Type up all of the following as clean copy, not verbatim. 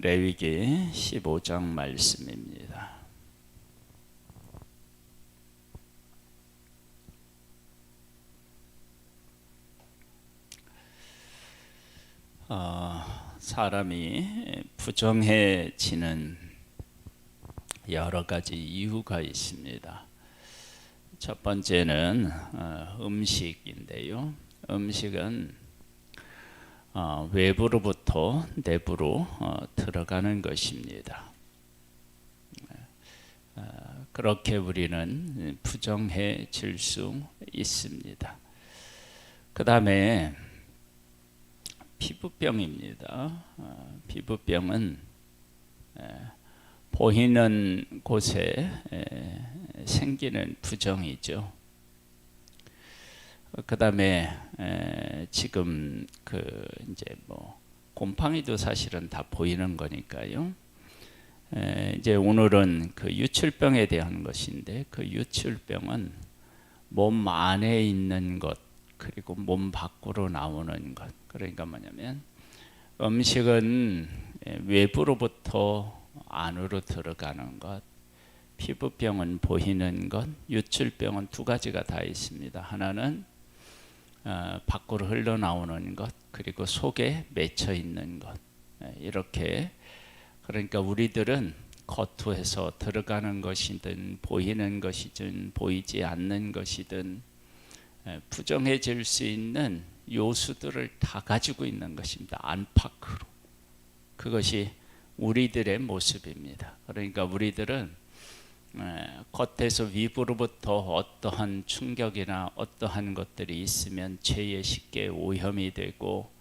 레위기 15장 말씀입니다. 사람이 부정해지는 여러 가지 이유가 있습니다. 첫 번째는 음식인데요. 음식은 외부로부터 내부로 들어가는 것입니다. 그렇게 우리는 부정해질 수 있습니다. 그 다음에 피부병입니다. 피부병은 보이는 곳에 생기는 부정이죠. 그 다음에 지금 이제 곰팡이도 사실은 다 보이는 거니까요. 이제 오늘은 유출병에 대한 것인데, 유출병은 몸 안에 있는 것 그리고 몸 밖으로 나오는 것. 그러니까 뭐냐면 음식은 외부로부터 안으로 들어가는 것, 피부병은 보이는 것, 유출병은 두 가지가 다 있습니다. 하나는 밖으로 흘러나오는 것, 그리고 속에 맺혀 있는 것. 이렇게, 그러니까 우리들은 겉에서 들어가는 것이든 보이는 것이든 보이지 않는 것이든 부정해질 수 있는 요소들을 다 가지고 있는 것입니다. 안팎으로. 그것이 우리들의 모습입니다. 그러니까 우리들은 겉에서 위부로부터 어떠한 충격이나 어떠한 것들이 있으면 죄에 쉽게 오염이 되고,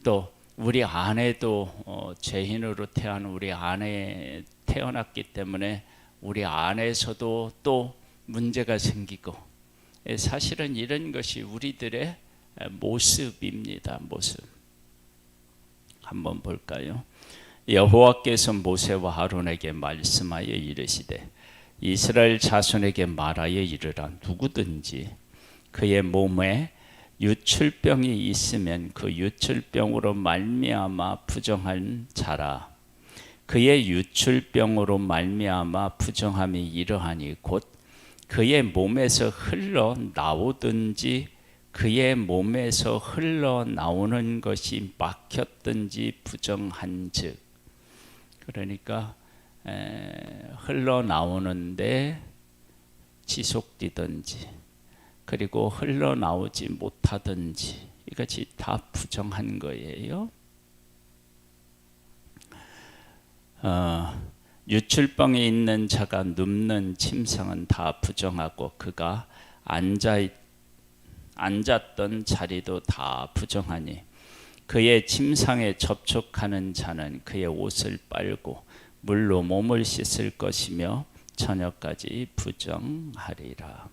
또 우리 안에도 죄인으로 태어난 우리 안에 태어났기 때문에 우리 안에서도 또 문제가 생기고, 사실은 이런 것이 우리들의 모습입니다. 모습. 한번 볼까요? 여호와께서 모세와 아론에게 말씀하여 이르시되, 이스라엘 자손에게 말하여 이르라. 누구든지 그의 몸에 유출병이 있으면 그 유출병으로 말미암아 부정한 자라. 그의 유출병으로 말미암아 부정함이 이러하니 곧 그의 몸에서 흘러나오든지 그의 몸에서 흘러나오는 것이 막혔든지 부정한즉. 그러니까 흘러나오는데 지속되든지 그리고 흘러나오지 못하든지, 이것이 다 부정한 거예요. 유출병이 있는 자가 눕는 침상은 다 부정하고 그가 앉았던 자리도 다 부정하니, 그의 침상에 접촉하는 자는 그의 옷을 빨고 물로 몸을 씻을 것이며 저녁까지 부정하리라.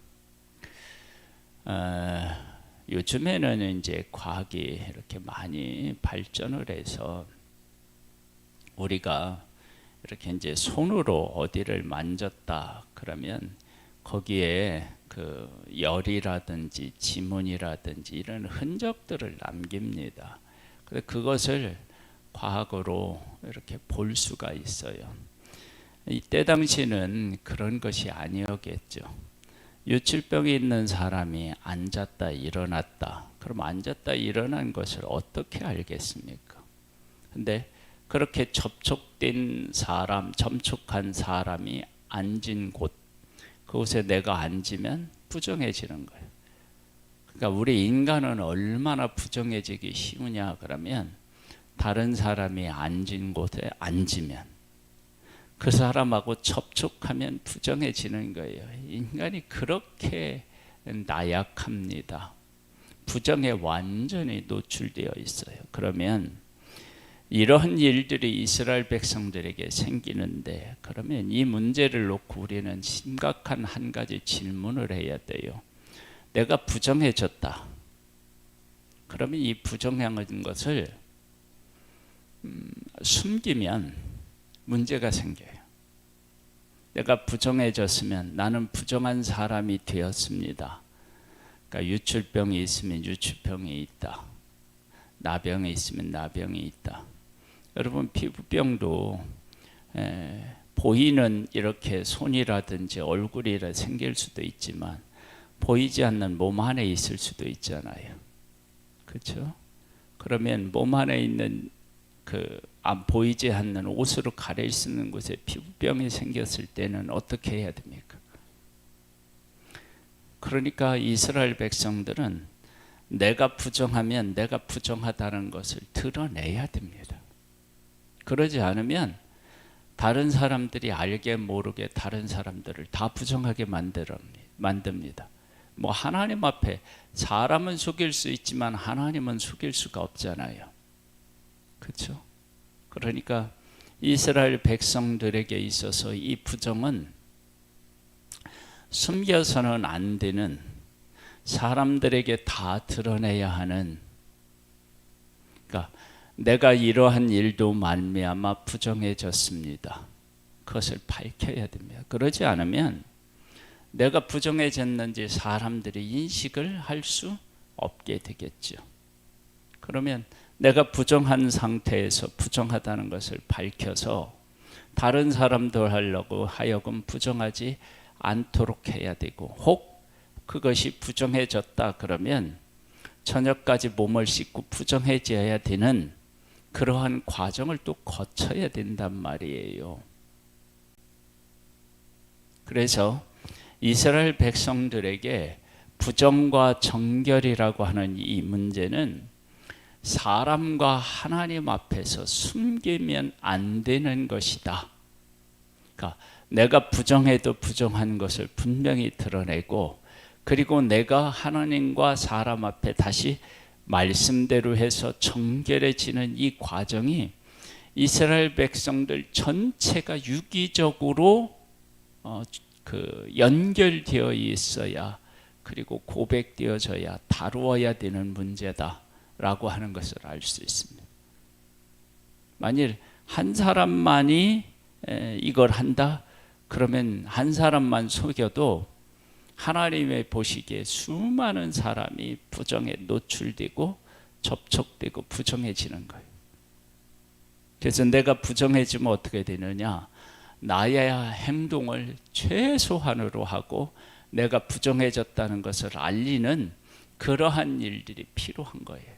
요즘에는 이제 과학이 이렇게 많이 발전을 해서 우리가 이렇게 이제 손으로 어디를 만졌다 그러면 거기에 열이라든지 지문이라든지 이런 흔적들을 남깁니다. 그래서 그것을 과학으로 이렇게 볼 수가 있어요. 이때 당시는 그런 것이 아니었겠죠. 유출병이 있는 사람이 앉았다 일어났다. 그럼 앉았다 일어난 것을 어떻게 알겠습니까? 근데 그렇게 접촉한 사람이 앉은 곳, 그곳에 내가 앉으면 부정해지는 거예요. 그러니까 우리 인간은 얼마나 부정해지기 쉬우냐 그러면, 다른 사람이 앉은 곳에 앉으면 그 사람하고 접촉하면 부정해지는 거예요. 인간이 그렇게 나약합니다. 부정에 완전히 노출되어 있어요. 그러면 이러한 일들이 이스라엘 백성들에게 생기는데, 그러면 이 문제를 놓고 우리는 심각한 한 가지 질문을 해야 돼요. 내가 부정해졌다. 그러면 이 부정한 것을 숨기면 문제가 생겨요. 내가 부정해졌으면 나는 부정한 사람이 되었습니다. 그러니까 유출병이 있으면 유출병이 있다. 나병이 있으면 나병이 있다. 여러분 피부병도 보이는 이렇게 손이라든지 얼굴이라 생길 수도 있지만 보이지 않는 몸 안에 있을 수도 있잖아요. 그렇죠? 그러면 몸 안에 있는 안 보이지 않는 옷으로 가릴 수 있는 곳에 피부병이 생겼을 때는 어떻게 해야 됩니까? 그러니까 이스라엘 백성들은 내가 부정하면 내가 부정하다는 것을 드러내야 됩니다. 그러지 않으면 다른 사람들이 알게 모르게 다른 사람들을 다 부정하게 만듭니다. 뭐 하나님 앞에 사람은 속일 수 있지만 하나님은 속일 수가 없잖아요. 그렇죠? 그러니까 이스라엘 백성들에게 있어서 이 부정은 숨겨서는 안 되는, 사람들에게 다 드러내야 하는, 그러니까 내가 이러한 일도 말미암아 부정해졌습니다. 그것을 밝혀야 됩니다. 그러지 않으면 내가 부정해졌는지 사람들이 인식을 할 수 없게 되겠죠. 그러면 내가 부정한 상태에서 부정하다는 것을 밝혀서 다른 사람들 하려고 하여금 부정하지 않도록 해야 되고, 혹 그것이 부정해졌다 그러면 저녁까지 몸을 씻고 부정해져야 되는 그러한 과정을 또 거쳐야 된단 말이에요. 그래서 이스라엘 백성들에게 부정과 정결이라고 하는 이 문제는 사람과 하나님 앞에서 숨기면 안 되는 것이다. 그러니까 내가 부정해도 부정한 것을 분명히 드러내고, 그리고 내가 하나님과 사람 앞에 다시 말씀대로 해서 정결해지는 이 과정이 이스라엘 백성들 전체가 유기적으로 연결되어 있어야, 그리고 고백되어져야 다루어야 되는 문제다라고 하는 것을 알 수 있습니다. 만일 한 사람만이 이걸 한다 그러면 한 사람만 속여도 하나님의 보시기에 수많은 사람이 부정에 노출되고 접촉되고 부정해지는 거예요. 그래서 내가 부정해지면 어떻게 되느냐, 나의 행동을 최소한으로 하고 내가 부정해졌다는 것을 알리는 그러한 일들이 필요한 거예요.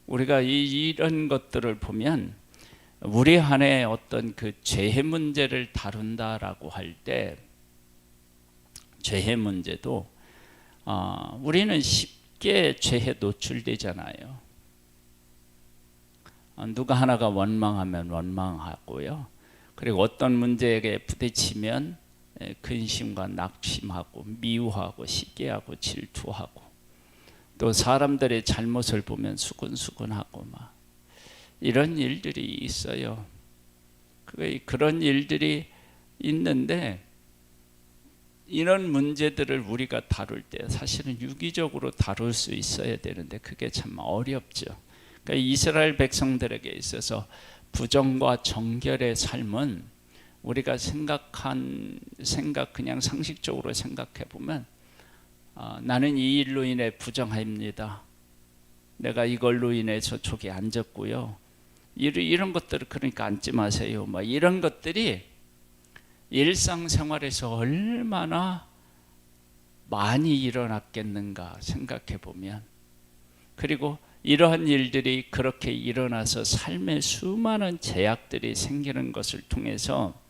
우리가 이런 것들을 보면 우리 안에 어떤 그 죄의 문제를 다룬다라고 할 때, 죄의 문제도 우리는 쉽게 죄에 노출되잖아요. 누가 하나가 원망하면 원망하고요. 그리고 어떤 문제에 부딪히면 근심과 낙심하고 미워하고 시기하고 질투하고, 또 사람들의 잘못을 보면 수근수근하고 막 이런 일들이 있어요. 그런 일들이 있는데, 이런 문제들을 우리가 다룰 때 사실은 유기적으로 다룰 수 있어야 되는데 그게 참 어렵죠. 그러니까 이스라엘 백성들에게 있어서 부정과 정결의 삶은 우리가 그냥 상식적으로 생각해 보면 나는 이 일로 인해 부정합니다. 내가 이걸로 인해서 족이 앉았고요. 이런 것들을 그러니까 앉지 마세요. 뭐 이런 것들이 일상생활에서 얼마나 많이 일어났겠는가 생각해 보면, 그리고 이러한 일들이 그렇게 일어나서 삶의 수많은 제약들이 생기는 것을 통해서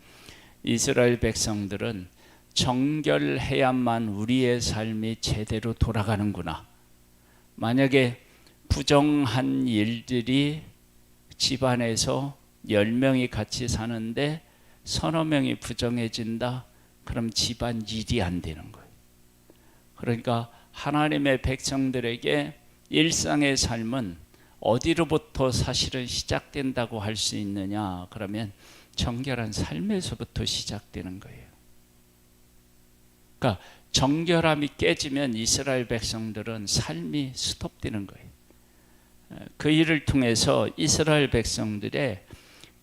이스라엘 백성들은 정결해야만 우리의 삶이 제대로 돌아가는구나. 만약에 부정한 일들이 집안에서 10명이 같이 사는데 서너 명이 부정해진다, 그럼 집안 일이 안 되는 거예요. 그러니까 하나님의 백성들에게 일상의 삶은 어디로부터 사실은 시작된다고 할 수 있느냐, 그러면 정결한 삶에서부터 시작되는 거예요. 그러니까 정결함이 깨지면 이스라엘 백성들은 삶이 스톱되는 거예요. 그 일을 통해서 이스라엘 백성들의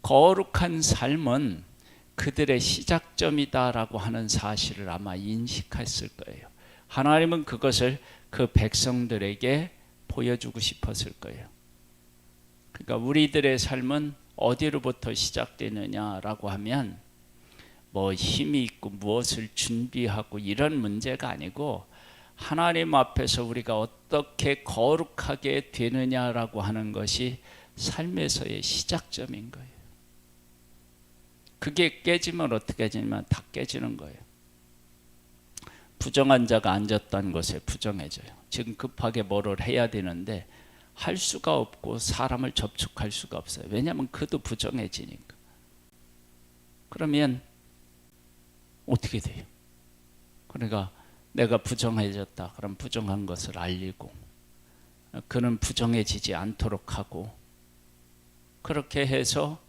거룩한 삶은 그들의 시작점이다라고 하는 사실을 아마 인식했을 거예요. 하나님은 그것을 그 백성들에게 보여주고 싶었을 거예요. 그러니까 우리들의 삶은 어디로부터 시작되느냐라고 하면 뭐 힘이 있고 무엇을 준비하고 이런 문제가 아니고 하나님 앞에서 우리가 어떻게 거룩하게 되느냐라고 하는 것이 삶에서의 시작점인 거예요. 그게 깨지면 어떻게 되냐면 다 깨지는 거예요. 부정한 자가 앉았다는 것에 부정해져요. 지금 급하게 뭐를 해야 되는데 할 수가 없고 사람을 접촉할 수가 없어요. 왜냐하면 그도 부정해지니까. 그러면 어떻게 돼요? 그러니까 내가 부정해졌다. 그럼 부정한 것을 알리고 그는 부정해지지 않도록 하고 그렇게 해서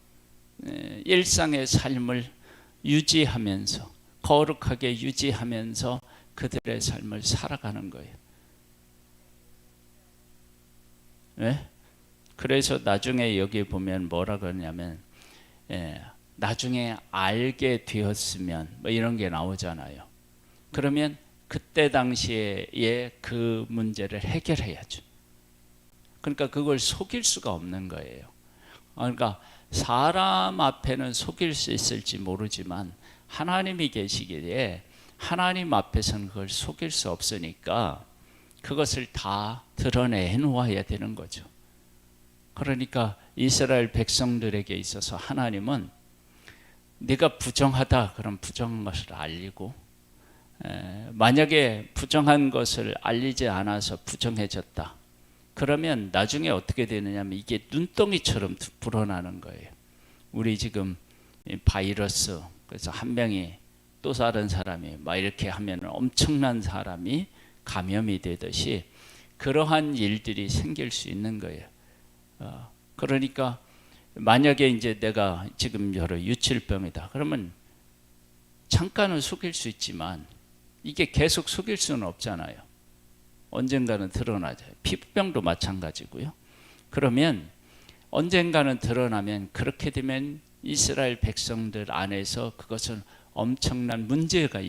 일상의 삶을 유지하면서 거룩하게 유지하면서 그들의 삶을 살아가는 거예요. 네? 그래서 나중에 여기 보면 뭐라 그러냐면 나중에 알게 되었으면 뭐 이런 게 나오잖아요. 그러면 그때 당시에 그 문제를 해결해야죠. 그러니까 그걸 속일 수가 없는 거예요. 그러니까 사람 앞에는 속일 수 있을지 모르지만 하나님이 계시기에 하나님 앞에서는 그걸 속일 수 없으니까 그것을 다 드러내 놓아야 되는 거죠. 그러니까 이스라엘 백성들에게 있어서 하나님은 네가 부정하다 그럼 부정한 것을 알리고 만약에 부정한 것을 알리지 않아서 부정해졌다 그러면 나중에 어떻게 되느냐면 이게 눈덩이처럼 불어나는 거예요. 우리 지금 바이러스 그래서 한 명이 또 다른 사람이 막 이렇게 하면 엄청난 사람이 감염이 되듯이 그러한 일들이 생길 수 있는 거예요. 그러니까 만약에 이제 내가 지금 여러 유칠병이다 그러면 잠깐은 속일 수 있지만 이게 계속 속일 수는 없잖아요. 언젠가는 드러나죠. 피부병도 마찬가지고요. 그러면 언젠가는 드러나면 그렇게 되면 이스라엘 백성들 안에서 그것은 엄청난 문제가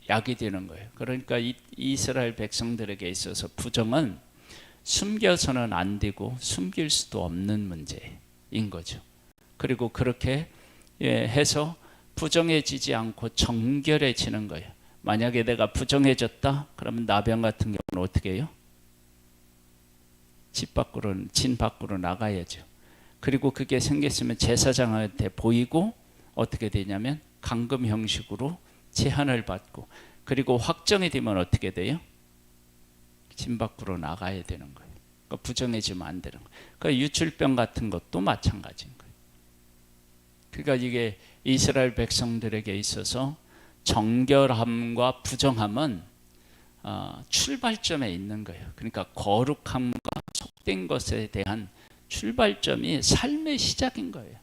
야기되는 거예요. 그러니까 이스라엘 백성들에게 있어서 부정은 숨겨서는 안 되고 숨길 수도 없는 문제인 거죠. 그리고 그렇게 해서 부정해지지 않고 정결해지는 거예요. 만약에 내가 부정해졌다 그러면 나병 같은 경우는 어떻게 해요? 진 밖으로 나가야죠. 그리고 그게 생겼으면 제사장한테 보이고 어떻게 되냐면 감금 형식으로 제한을 받고 그리고 확정이 되면 어떻게 돼요? 진 밖으로 나가야 되는 거예요. 그러니까 부정해지면 안 되는 거예요. 그러니까 유출병 같은 것도 마찬가지인 거예요. 그러니까 이게 이스라엘 백성들에게 있어서 정결함과 부정함은 출발점에 있는 거예요. 그러니까 거룩함과 속된 것에 대한 출발점이 삶의 시작인 거예요.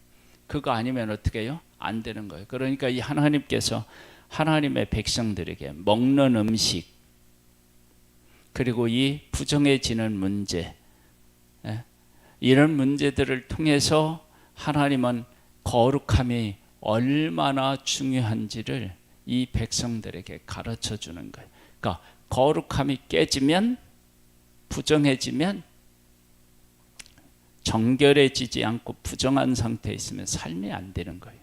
그거 아니면 어떻게 해요? 안 되는 거예요. 그러니까 이 하나님께서 하나님의 백성들에게 먹는 음식 그리고 이 부정해지는 문제 이런 문제들을 통해서 하나님은 거룩함이 얼마나 중요한지를 이 백성들에게 가르쳐 주는 거예요. 그러니까 거룩함이 깨지면 부정해지면 정결해지지 않고 부정한 상태에 있으면 삶이 안 되는 거예요.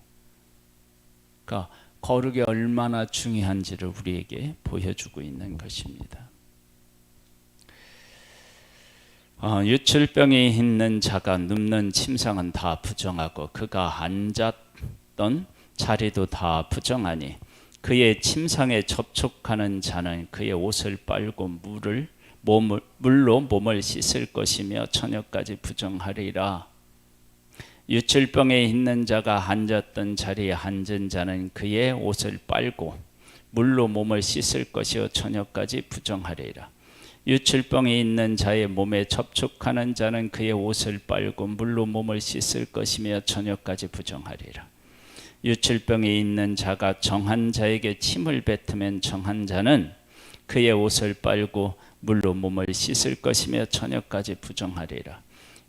그러니까 거룩이 얼마나 중요한지를 우리에게 보여주고 있는 것입니다. 유출병이 있는 자가 눕는 침상은 다 부정하고 그가 앉았던 자리도 다 부정하니 그의 침상에 접촉하는 자는 그의 옷을 빨고 물로 몸을 씻을 것이며 저녁까지 부정하리라. 유출병에 있는 자가 앉았던 자리에 앉은 자는 그의 옷을 빨고 물로 몸을 씻을 것이요 저녁까지 부정하리라. 유출병이 있는 자의 몸에 접촉하는 자는 그의 옷을 빨고 물로 몸을 씻을 것이며 저녁까지 부정하리라. 유출병이 있는 자가 정한 자에게 침을 뱉으면 정한 자는 그의 옷을 빨고 물로 몸을 씻을 것이며 저녁까지 부정하리라.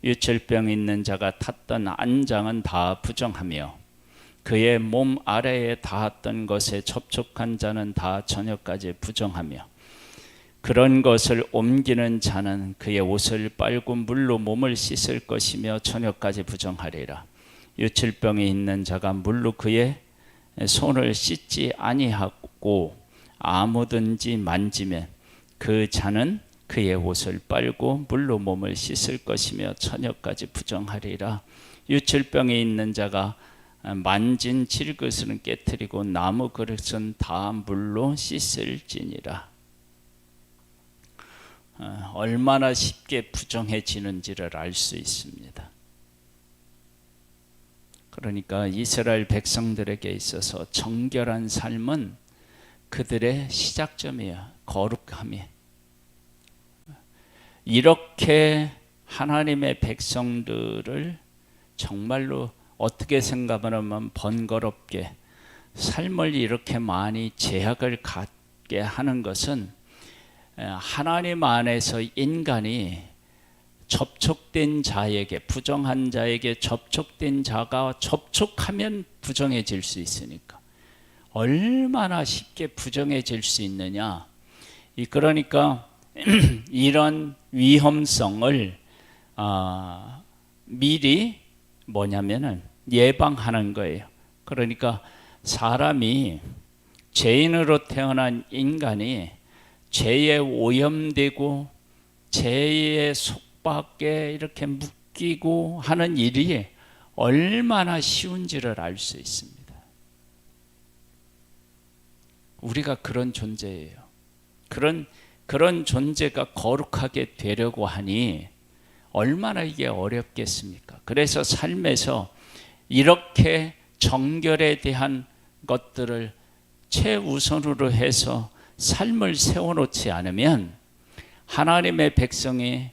유출병 있는 자가 탔던 안장은 다 부정하며 그의 몸 아래에 닿았던 것에 접촉한 자는 다 저녁까지 부정하며 그런 것을 옮기는 자는 그의 옷을 빨고 물로 몸을 씻을 것이며 저녁까지 부정하리라. 유칠병이 있는 자가 물로 그의 손을 씻지 아니하고 아무든지 만지면 그 자는 그의 옷을 빨고 물로 몸을 씻을 것이며 저녁까지 부정하리라. 유칠병이 있는 자가 만진 질그릇은 깨뜨리고 나무 그릇은 다 물로 씻을지니라. 얼마나 쉽게 부정해지는지를 알 수 있습니다. 그러니까 이스라엘 백성들에게 있어서 정결한 삶은 그들의 시작점이야. 거룩함이. 이렇게 하나님의 백성들을 정말로 어떻게 생각하면 번거롭게 삶을 이렇게 많이 제약을 갖게 하는 것은 하나님 안에서 인간이 접촉된 자에게, 부정한 자에게 접촉된 자가 접촉하면 부정해질 수 있으니까 얼마나 쉽게 부정해질 수 있느냐. 그러니까 이런 위험성을 미리 뭐냐면은 예방하는 거예요. 그러니까 사람이 죄인으로 태어난 인간이 죄에 오염되고 죄의 속박에 이렇게 묶이고 하는 일이 얼마나 쉬운지를 알 수 있습니다. 우리가 그런 존재예요. 그런 존재가 거룩하게 되려고 하니 얼마나 이게 어렵겠습니까? 그래서 삶에서 이렇게 정결에 대한 것들을 최우선으로 해서 삶을 세워놓지 않으면 하나님의 백성이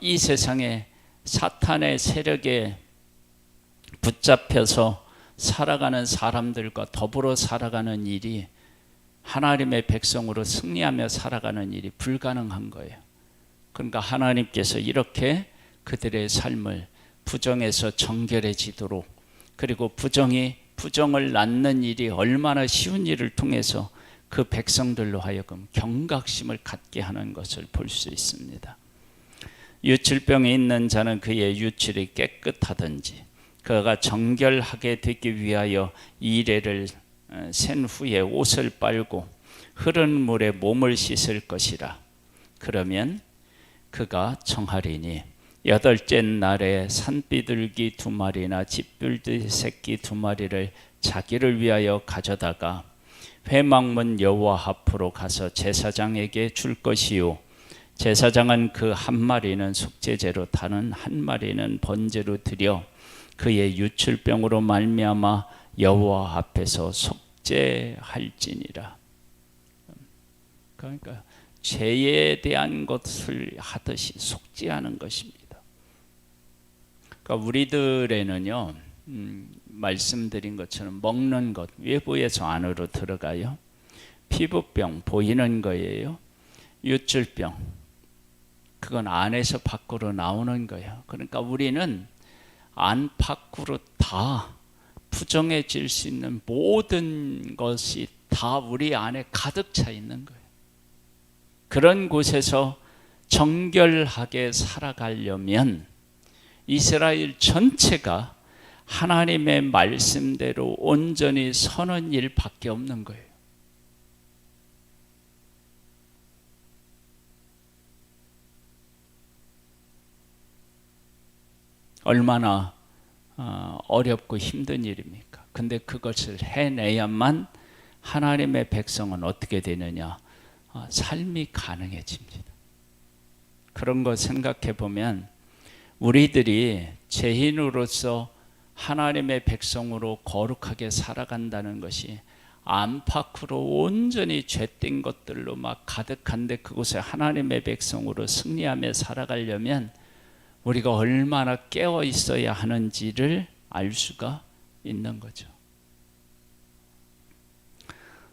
이 세상에 사탄의 세력에 붙잡혀서 살아가는 사람들과 더불어 살아가는 일이, 하나님의 백성으로 승리하며 살아가는 일이 불가능한 거예요. 그러니까 하나님께서 이렇게 그들의 삶을 부정에서 정결해지도록, 그리고 부정을 낳는 일이 얼마나 쉬운 일을 통해서 그 백성들로 하여금 경각심을 갖게 하는 것을 볼 수 있습니다. 유칠병이 있는 자는 그의 유칠이 깨끗하든지 그가 정결하게 되기 위하여 이레를 센 후에 옷을 빨고 흐른 물에 몸을 씻을 것이라. 그러면 그가 정하리니 여덟째 날에 산비둘기 2마리나 집불들 새끼 2마리를 자기를 위하여 가져다가 회막문 여호와 앞으로 가서 제사장에게 줄 것이요, 제사장은 그 1마리는 속죄제로 다른 1마리는 번제로 드려 그의 유출병으로 말미암아 여호와 앞에서 속죄할지니라. 그러니까 죄에 대한 것을 하듯이 속죄하는 것입니다. 그러니까 우리들에는요, 말씀드린 것처럼 먹는 것, 외부에서 안으로 들어가요. 피부병, 보이는 거예요. 유출병, 그건 안에서 밖으로 나오는 거예요. 그러니까 우리는 안팎으로 다 부정해질 수 있는 모든 것이 다 우리 안에 가득 차 있는 거예요. 그런 곳에서 정결하게 살아가려면 이스라엘 전체가 하나님의 말씀대로 온전히 서는 일밖에 없는 거예요. 얼마나 어렵고 힘든 일입니까? 근데 그것을 해내야만 하나님의 백성은 어떻게 되느냐? 삶이 가능해집니다. 그런 거 생각해 보면 우리들이 죄인으로서 하나님의 백성으로 거룩하게 살아간다는 것이 안팎으로 온전히 죄된 것들로 막 가득한데, 그곳에 하나님의 백성으로 승리하며 살아가려면 우리가 얼마나 깨어 있어야 하는지를 알 수가 있는 거죠.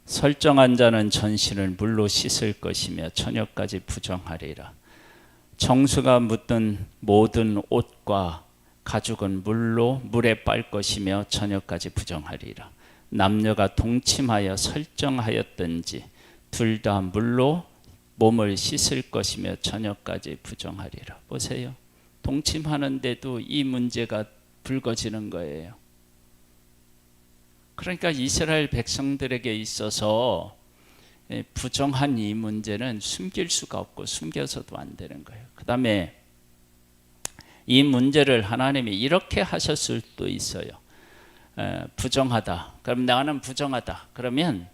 설정한 자는 전신을 물로 씻을 것이며 저녁까지 부정하리라. 정수가 묻은 모든 옷과 가죽은 물에 빨 것이며 저녁까지 부정하리라. 남녀가 동침하여 설정하였든지 둘 다 몸을 씻을 것이며 저녁까지 부정하리라. 보세요. 동침하는데도 이 문제가 불거지는 거예요. 그러니까 이스라엘 백성들에게 있어서 부정한 이 문제는 숨길 수가 없고 숨겨서도 안 되는 거예요. 그 다음에 이 문제를 하나님이 이렇게 하셨을 수도 있어요. 부정하다. 그럼 나는 부정하다. 그러면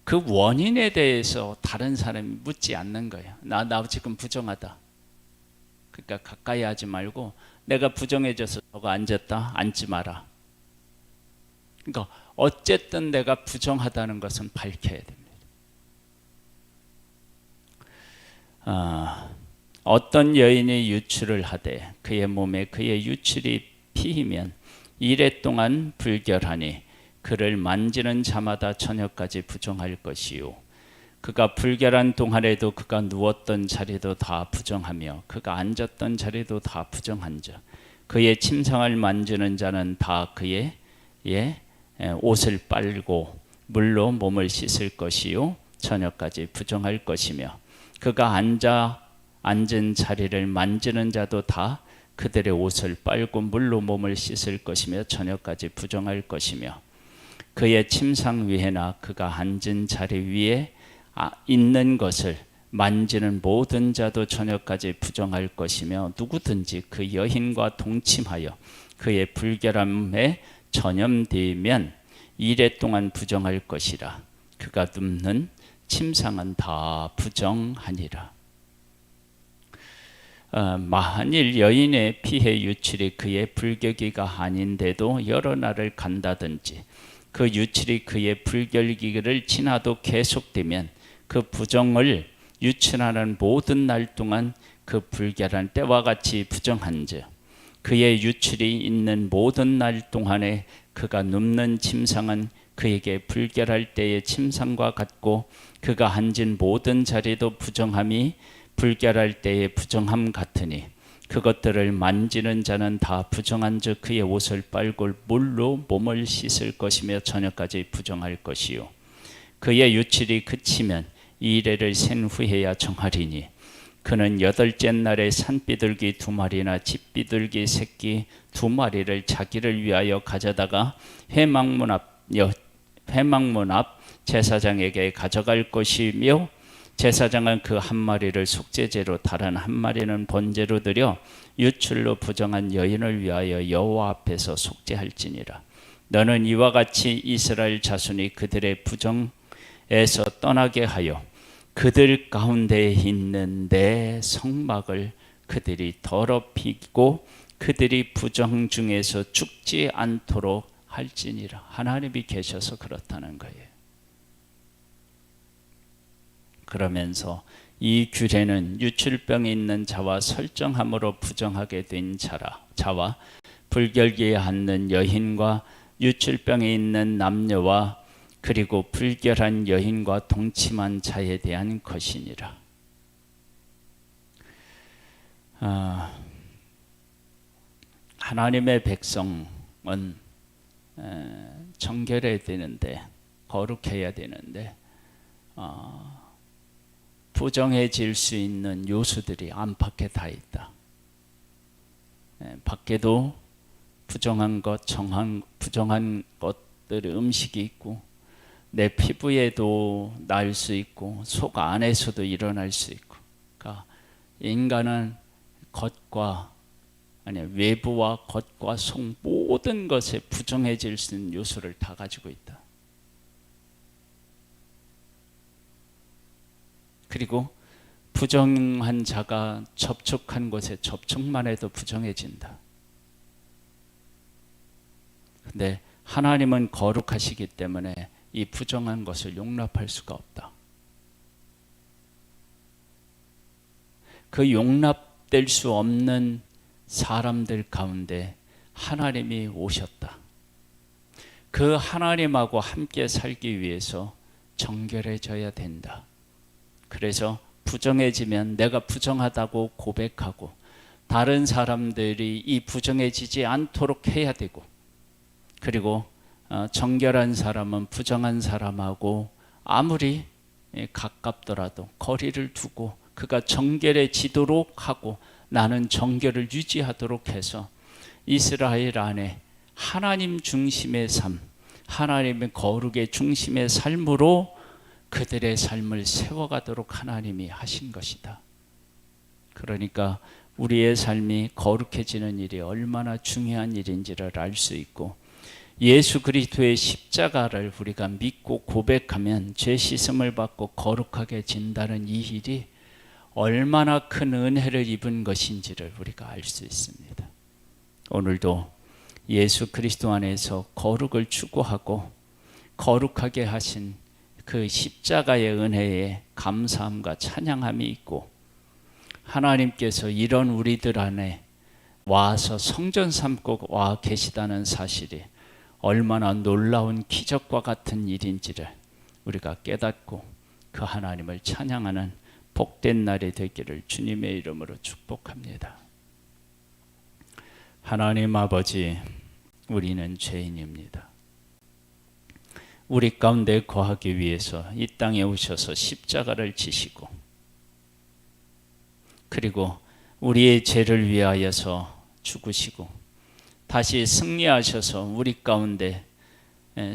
그 원인에 대해서 다른 사람이 묻지 않는 거예요. 나 지금 부정하다. 그러니까 가까이 하지 말고 내가 부정해져서 너가 앉았다. 앉지 마라. 그러니까 어쨌든 내가 부정하다는 것은 밝혀야 됩니다. 어떤 여인이 유출을 하되 그의 몸에 그의 유출이 피이면 이래 동안 불결하니 그를 만지는 자마다 저녁까지 부정할 것이요 그가 불결한 동안에도 그가 누웠던 자리도 다 부정하며 그가 앉았던 자리도 다 부정한즉 그의 침상을 만지는 자는 다 그의 옷을 빨고 물로 몸을 씻을 것이요 저녁까지 부정할 것이며 그가 앉은 자리를 만지는 자도 다 그들의 옷을 빨고 물로 몸을 씻을 것이며 저녁까지 부정할 것이며 그의 침상 위에나 그가 앉은 자리 위에 있는 것을 만지는 모든 자도 저녁까지 부정할 것이며 누구든지 그 여인과 동침하여 그의 불결함에 전염되면 이래 동안 부정할 것이라. 그가 눕는 침상은 다 부정하니라. 만일 여인의 피해 유출이 그의 불결기가 아닌데도 여러 날을 간다든지 그 유출이 그의 불결기를 지나도 계속되면 그 부정을 유출하는 모든 날 동안 그 불결한 때와 같이 부정한즉 그의 유출이 있는 모든 날 동안에 그가 눕는 침상은 그에게 불결할 때의 침상과 같고 그가 앉은 모든 자리도 부정함이 불결할 때의 부정함 같으니 그것들을 만지는 자는 다 부정한즉 그의 옷을 빨고 물로 몸을 씻을 것이며 저녁까지 부정할 것이요 그의 유출이 그치면 이래를 센 후에야 정하리니 그는 8째 날에 산비둘기 2마리나 집비둘기 새끼 2마리를 자기를 위하여 가져다가 회막문 앞 제사장에게 가져갈 것이며 제사장은 그 1마리를 속죄제로 다른 1마리는 번제로 드려 유출로 부정한 여인을 위하여 여호와 앞에서 속죄할지니라. 너는 이와 같이 이스라엘 자손이 그들의 부정에서 떠나게 하여 그들 가운데 있는 내 성막을 그들이 더럽히고 그들이 부정 중에서 죽지 않도록 할지니라. 하나님이 계셔서 그렇다는 거예요. 그러면서 이 규례는 유출병이 있는 자와 설정함으로 부정하게 된 자와 불결기에 앉는 여인과 유출병이 있는 남녀와 그리고 불결한 여인과 동침한 자에 대한 것이니라. 하나님의 백성은 정결해야 되는데 거룩해야 되는데 부정해질 수 있는 요소들이 안팎에 다 있다. 밖에도 부정한 것들의 음식이 있고 내 피부에도 날 수 있고 속 안에서도 일어날 수 있고 그러니까 인간은 외부와 겉과 속 모든 것에 부정해질 수 있는 요소를 다 가지고 있다. 그리고 부정한 자가 접촉한 곳에 접촉만 해도 부정해진다. 근데 하나님은 거룩하시기 때문에 이 부정한 것을 용납할 수가 없다. 그 용납될 수 없는 사람들 가운데 하나님이 오셨다. 그 하나님하고 함께 살기 위해서 정결해져야 된다. 그래서 부정해지면 내가 부정하다고 고백하고 다른 사람들이 이 부정해지지 않도록 해야 되고 그리고 정결한 사람은 부정한 사람하고 아무리 가깝더라도 거리를 두고 그가 정결해지도록 하고 나는 정결을 유지하도록 해서 이스라엘 안에 하나님 중심의 삶, 하나님의 거룩의 중심의 삶으로 그들의 삶을 세워가도록 하나님이 하신 것이다. 그러니까 우리의 삶이 거룩해지는 일이 얼마나 중요한 일인지를 알 수 있고, 예수 그리스도의 십자가를 우리가 믿고 고백하면 죄 씻음을 받고 거룩하게 진다는 이 일이 얼마나 큰 은혜를 입은 것인지를 우리가 알 수 있습니다. 오늘도 예수 그리스도 안에서 거룩을 추구하고 거룩하게 하신 그 십자가의 은혜에 감사함과 찬양함이 있고, 하나님께서 이런 우리들 안에 와서 성전 삼고 와 계시다는 사실이 얼마나 놀라운 기적과 같은 일인지를 우리가 깨닫고 그 하나님을 찬양하는 복된 날이 되기를 주님의 이름으로 축복합니다. 하나님 아버지, 우리는 죄인입니다. 우리 가운데 거하기 위해서 이 땅에 오셔서 십자가를 지시고, 그리고 우리의 죄를 위하여서 죽으시고 다시 승리하셔서 우리 가운데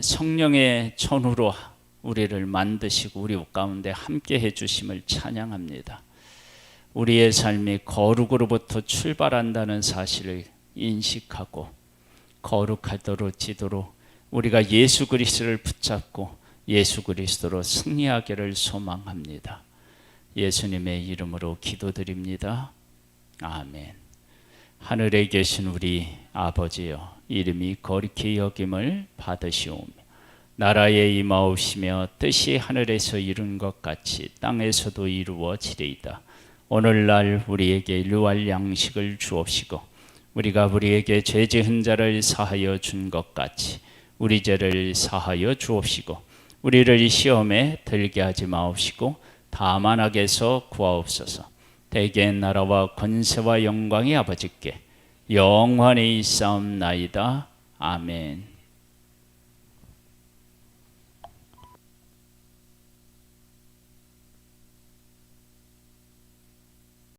성령의 전으로 우리를 만드시고 우리 가운데 함께 해주심을 찬양합니다. 우리의 삶이 거룩으로부터 출발한다는 사실을 인식하고 거룩하도록 지도록 우리가 예수 그리스도를 붙잡고 예수 그리스도로 승리하기를 소망합니다. 예수님의 이름으로 기도드립니다. 아멘. 하늘에 계신 우리 아버지여, 이름이 거룩히 여김을 받으시오며 나라에 임하옵시며 뜻이 하늘에서 이룬 것 같이 땅에서도 이루어지리이다. 오늘날 우리에게 일용할 양식을 주옵시고 우리가 우리에게 죄 지은 자를 사하여 준 것 같이 우리 죄를 사하여 주옵시고 우리를 시험에 들게 하지 마옵시고 다만 악에서 구하옵소서. 대개 나라와 권세와 영광이 아버지께 영원히 있사옵나이다. 아멘.